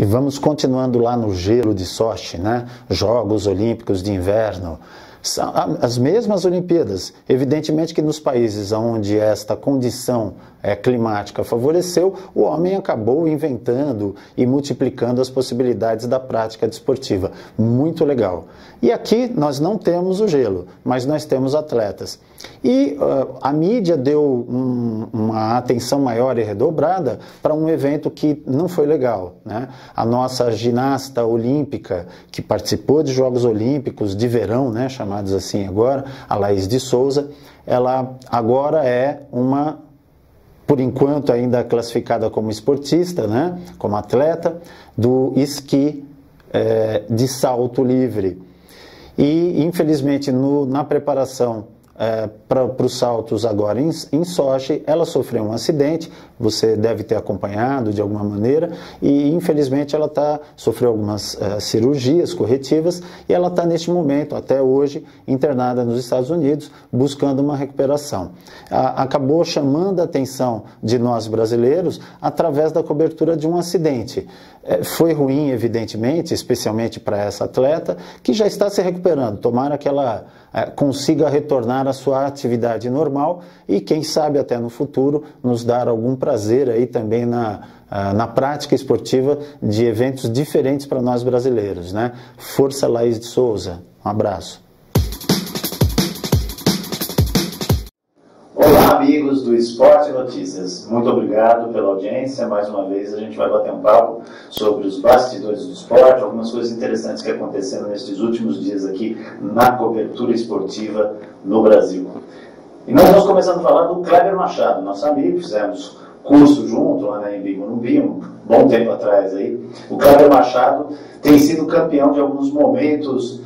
E vamos continuando lá no gelo de Sochi, né? Jogos Olímpicos de Inverno. São as mesmas Olimpíadas. Evidentemente que nos países onde esta condição climática favoreceu, o homem acabou inventando e multiplicando as possibilidades da prática desportiva. Muito legal. E aqui nós não temos o gelo, mas nós temos atletas. E a mídia deu uma atenção maior e redobrada para um evento que não foi legal, né? A nossa ginasta olímpica, que participou de Jogos Olímpicos de verão, né, chamados assim agora, a Laís de Souza, ela agora é uma, por enquanto ainda classificada como esportista, né, como atleta, do esqui de salto livre. E, infelizmente, na preparação para os saltos agora em Sochi, ela sofreu um acidente, você deve ter acompanhado de alguma maneira, e infelizmente ela sofreu algumas cirurgias corretivas, e ela está neste momento, até hoje, internada nos Estados Unidos, buscando uma recuperação. Acabou chamando a atenção de nós brasileiros através da cobertura de um acidente. Foi ruim, evidentemente, especialmente para essa atleta, que já está se recuperando. Tomara que ela consiga retornar à sua atividade normal e, quem sabe, até no futuro, nos dar algum prazer aí também na prática esportiva de eventos diferentes para nós brasileiros, né? Força, Laís de Souza. Um abraço. Olá, amigos do Esporte Notícias. Muito obrigado pela audiência. Mais uma vez a gente vai bater um papo sobre os bastidores do esporte, algumas coisas interessantes que aconteceram nestes últimos dias aqui na cobertura esportiva no Brasil. E nós vamos começando a falar do Kleber Machado, nosso amigo, fizemos curso junto lá na Embi Morumbi, um bom tempo atrás aí. O Kleber Machado tem sido campeão de alguns momentos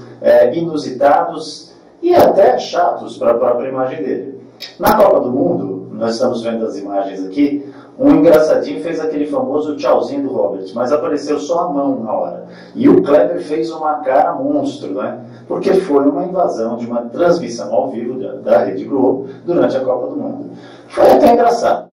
inusitados e até chatos para a própria imagem dele. Na Copa do Mundo, nós estamos vendo as imagens aqui, um engraçadinho fez aquele famoso tchauzinho do Robert, mas apareceu só a mão na hora. E o Kleber fez uma cara monstro, né? Porque foi uma invasão de uma transmissão ao vivo da Rede Globo durante a Copa do Mundo. Foi até engraçado.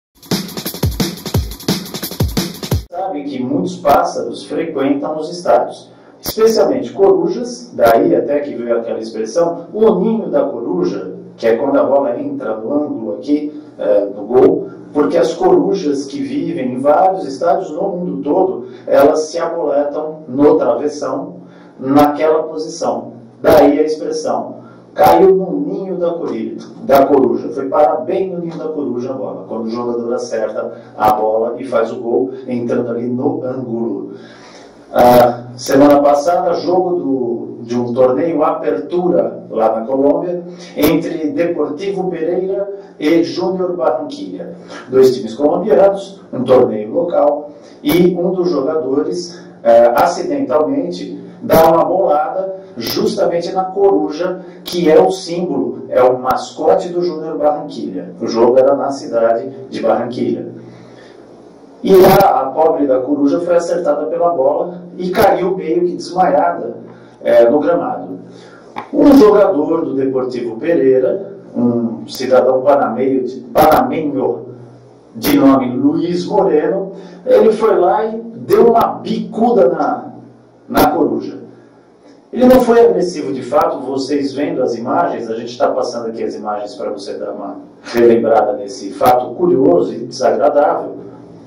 Sabe que muitos pássaros frequentam os estádios, especialmente corujas, daí até que veio aquela expressão, o ninho da coruja, que é quando a bola entra no ângulo aqui do gol, porque as corujas que vivem em vários estádios no mundo todo, elas se aboletam no travessão, naquela posição. Daí a expressão, caiu no ninho da coruja, foi parar bem no ninho da coruja a bola, quando o jogador acerta a bola e faz o gol, entrando ali no ângulo. Semana passada, jogo de um torneio Apertura lá na Colômbia, entre Deportivo Pereira e Júnior Barranquilla. Dois times colombianos, um torneio local, e um dos jogadores, acidentalmente, dá uma bolada justamente na coruja, que é o símbolo, é o mascote do Júnior Barranquilla. O jogo era na cidade de Barranquilla. E a pobre da coruja foi acertada pela bola e caiu meio que desmaiada no gramado. Um jogador do Deportivo Pereira, um cidadão panamenho de nome Luiz Moreno, ele foi lá e deu uma bicuda na coruja. Ele não foi agressivo de fato, vocês vendo as imagens, a gente está passando aqui as imagens para você dar uma relembrada nesse fato curioso e desagradável,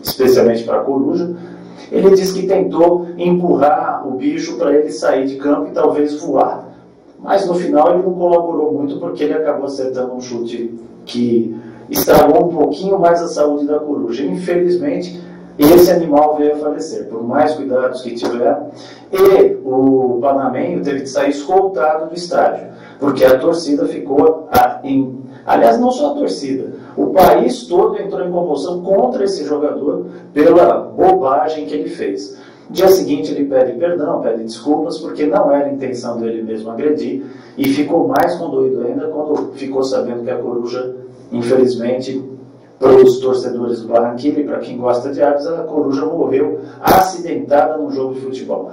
especialmente para a coruja. Ele diz que tentou empurrar o bicho para ele sair de campo e talvez voar. Mas no final ele não colaborou muito, porque ele acabou acertando um chute que estragou um pouquinho mais a saúde da coruja. Infelizmente, esse animal veio a falecer, por mais cuidados que tiver. E o panamenho teve que sair escoltado do estádio, porque a torcida ficou aliás, não só a torcida, o país todo entrou em comoção contra esse jogador pela bobagem que ele fez. No dia seguinte ele pede perdão, pede desculpas, porque não era a intenção dele mesmo agredir, e ficou mais condoído ainda quando ficou sabendo que a coruja, infelizmente, para os torcedores do Barranquilla e para quem gosta de aves, a coruja morreu acidentada num jogo de futebol.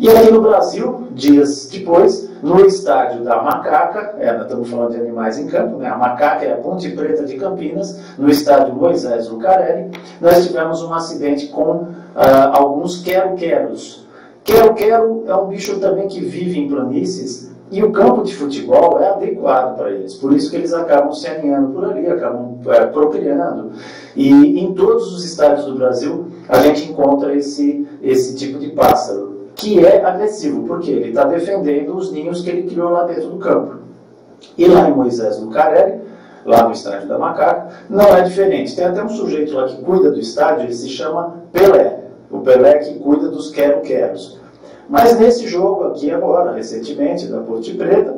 E aqui no Brasil, dias depois, no estádio da Macaca, nós estamos falando de animais em campo, né? A Macaca é a Ponte Preta de Campinas, no estádio Moisés Lucarelli, nós tivemos um acidente com alguns quero-queros. Quero-quero é um bicho também que vive em planícies, e o campo de futebol é adequado para eles, por isso que eles acabam se aninhando por ali, acabam procriando. E em todos os estádios do Brasil, a gente encontra esse tipo de pássaro, que é agressivo, porque ele está defendendo os ninhos que ele criou lá dentro do campo. E lá em Moisés Lucarelli, lá no estádio da Macaca, não é diferente. Tem até um sujeito lá que cuida do estádio, ele se chama Pelé. O Pelé que cuida dos quero-queros. Mas nesse jogo aqui agora, recentemente, da Ponte Preta,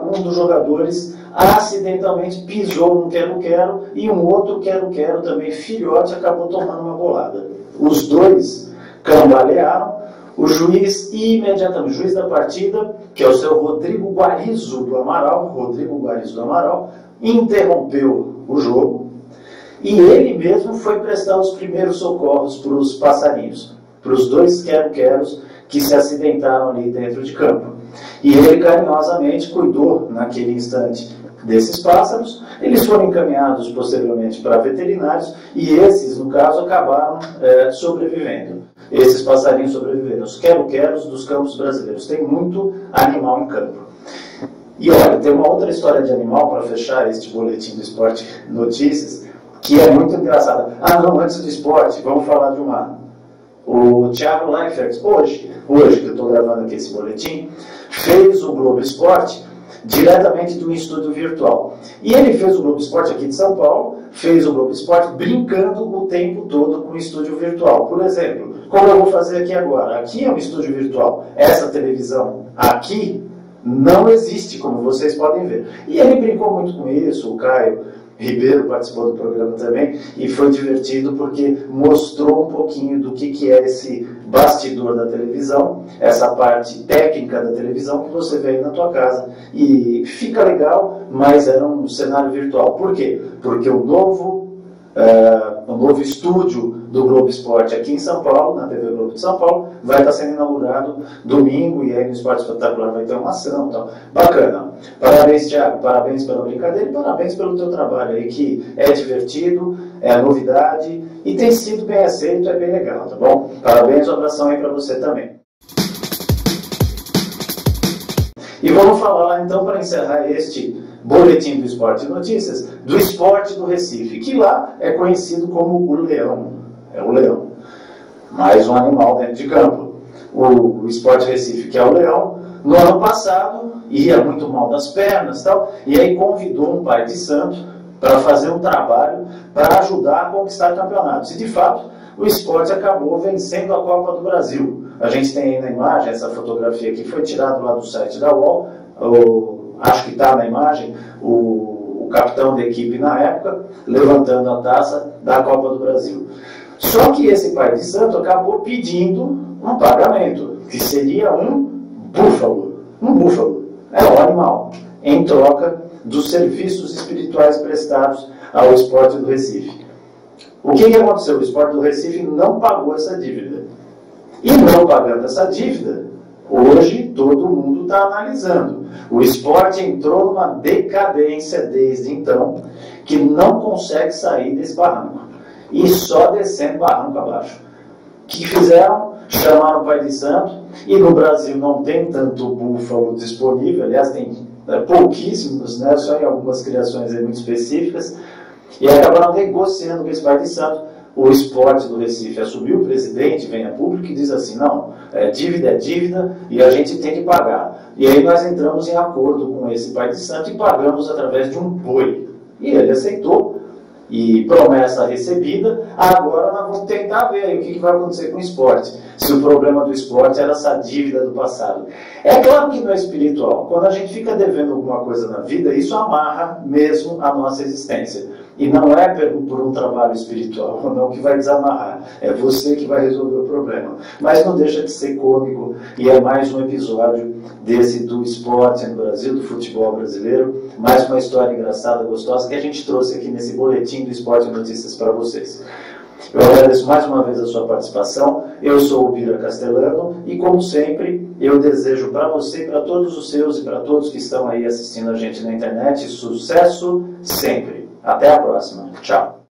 um dos jogadores acidentalmente pisou num quero-quero e um outro quero-quero também, filhote, acabou tomando uma bolada. Os dois cambalearam. O juiz, imediatamente, o juiz da partida, que é o seu Rodrigo Guarizo do Amaral, interrompeu o jogo e ele mesmo foi prestar os primeiros socorros para os passarinhos, para os dois quero-queros que se acidentaram ali dentro de campo. E ele carinhosamente cuidou, naquele instante, desses pássaros. Eles foram encaminhados posteriormente para veterinários e esses, no caso, acabaram sobrevivendo. Esses passarinhos sobreviveram. Os quero-queros dos campos brasileiros. Tem muito animal em campo. E olha, tem uma outra história de animal para fechar este boletim do Esporte Notícias, que é muito engraçada. Não, antes do esporte, vamos falar de uma. O Thiago Leifert, hoje que eu estou gravando aqui esse boletim, fez o Globo Esporte diretamente de um estúdio virtual. E ele fez o Globo Esporte aqui de São Paulo, fez o Globo Esporte brincando o tempo todo com o estúdio virtual. Por exemplo, como eu vou fazer aqui agora? Aqui é um estúdio virtual. Essa televisão aqui não existe, como vocês podem ver. E ele brincou muito com isso, o Caio Ribeiro participou do programa também, e foi divertido porque mostrou um pouquinho do que é esse bastidor da televisão, essa parte técnica da televisão que você vê aí na tua casa. E fica legal, mas era um cenário virtual. Por quê? Porque o novo estúdio do Globo Esporte aqui em São Paulo, na TV Globo de São Paulo, vai estar sendo inaugurado domingo, e aí no Esporte Espetacular vai ter uma ação. Então, bacana. Parabéns, Thiago, parabéns pela brincadeira e parabéns pelo teu trabalho aí, que é divertido, é novidade e tem sido bem aceito, é bem legal, tá bom? Parabéns, um abração aí para você também. E vamos falar então, para encerrar este boletim do Esporte Notícias, do esporte do Recife, que lá é conhecido como o leão. É o leão. Mais um animal dentro de campo. O Esporte Recife, que é o leão, no ano passado ia muito mal das pernas, tal, e aí convidou um pai de santo para fazer um trabalho para ajudar a conquistar campeonatos. E de fato, o esporte acabou vencendo a Copa do Brasil. A gente tem aí na imagem, essa fotografia aqui foi tirada lá do site da UOL, acho que está na imagem, o capitão da equipe na época, levantando a taça da Copa do Brasil. Só que esse pai de santo acabou pedindo um pagamento, que seria um búfalo. Um búfalo. É um animal. Em troca dos serviços espirituais prestados ao Esporte do Recife. O que aconteceu? O Esporte do Recife não pagou essa dívida. E não pagando essa dívida, hoje todo mundo está analisando. O esporte entrou numa decadência desde então, que não consegue sair desse barranco. E só descendo barranco abaixo. O que fizeram? Chamaram o pai de santo, e no Brasil não tem tanto búfalo disponível, aliás, tem pouquíssimos, né, só em algumas criações aí muito específicas, e acabaram negociando com esse pai de santo. O Esporte do Recife assumiu, o presidente vem a público e diz assim, não, dívida é dívida e a gente tem que pagar. E aí nós entramos em acordo com esse pai de santo e pagamos através de um boi. E ele aceitou, e promessa recebida. Agora nós vamos tentar ver aí o que vai acontecer com o esporte, se o problema do esporte era essa dívida do passado. É claro que não é espiritual. Quando a gente fica devendo alguma coisa na vida, isso amarra mesmo a nossa existência. E não é por um trabalho espiritual, não, que vai desamarrar. É você que vai resolver o problema. Mas não deixa de ser cômico, e é mais um episódio desse do esporte no Brasil, do futebol brasileiro. Mais uma história engraçada, gostosa, que a gente trouxe aqui nesse boletim do Esporte Notícias para vocês. Eu agradeço mais uma vez a sua participação. Eu sou o Bira Castellano e, como sempre, eu desejo para você, para todos os seus e para todos que estão aí assistindo a gente na internet, sucesso sempre. Até a próxima. Tchau.